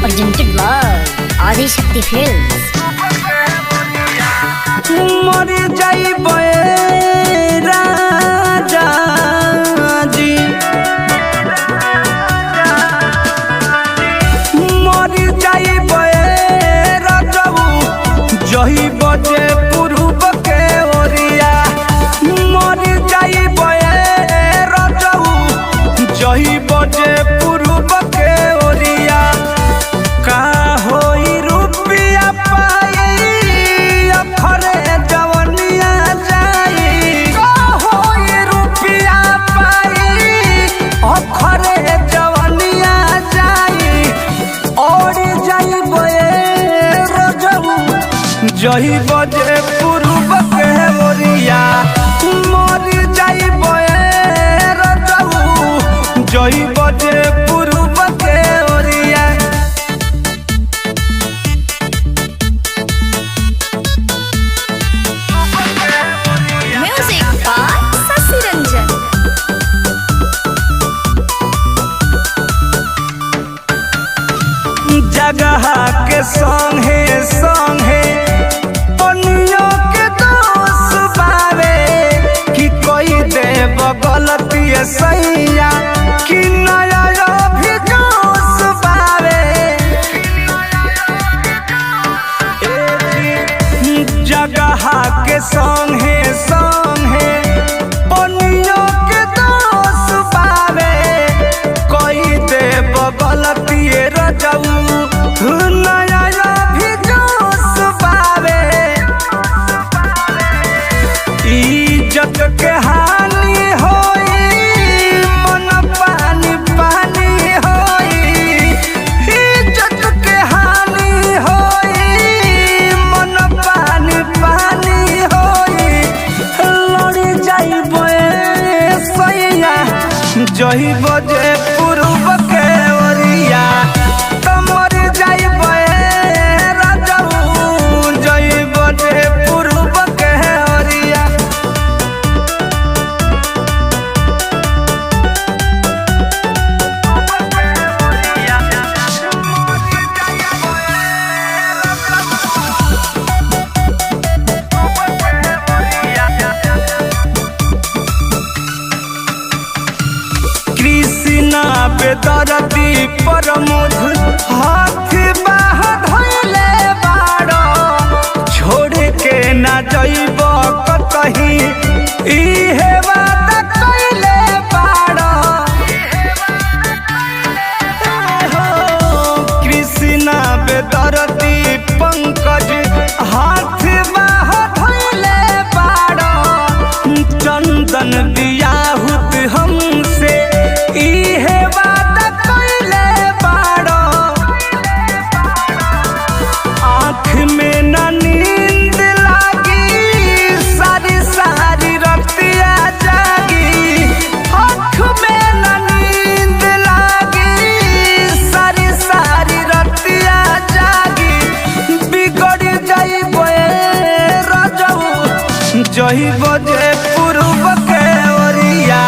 presented by Adi Shakti Films. मर जाइबे राजा जी, मर जाइबे राजाऊ जही बजे पूर्व के ओरिया, मर जाइबे राजाऊ जही बजे पूर्व के ओरिया। का होई रुपया पाई अफरे जवनिया जाई, का होई रुपया पाई अफरे जवनिया जाई। और जाइबे रजऊ जही बजे पूर्व के ओरिया, मर जाइबे रजऊ जही बजे पूर्व के ओरिया। Music by Sasi Ranjan. जगह के संगे संगे पनियों के दोष बावे कि कोई देव गलती सैया कि नया भी दोष बावे। जगह के संगे संगे पनियों के दोष बावे, कोई देव गलती रजऊ नया भी जोश पावे। इज्जत के हानि होई मन पानी पानी होई, इज्जत के हानि होई मन पानी पानी होई। लड़ी जाइबे सैया जही बजे पूर्व के ओरिया, तमर जाइबे राजाऊ जही बजे पूर्व के ओरिया। कृष्णा बेदरदी प्रमोद हाथ बाह धइले बाड़ो, छोड़ के ना जइब कतही इहे बात कइले बाड़ो। कृष्णा बेदरदी पंकज हाथ बाह धइले बाड़ो, चंदन बियाहुत हमसे इहे बात कइले बाड़ो। आँख में न नींद लागी सारी सारी रतिया जागी, आँख में न नींद लागी सारी सारी रतिया जागी। बिगड़ जाइबे रजऊ जही बजे पूर्व के ओरिया।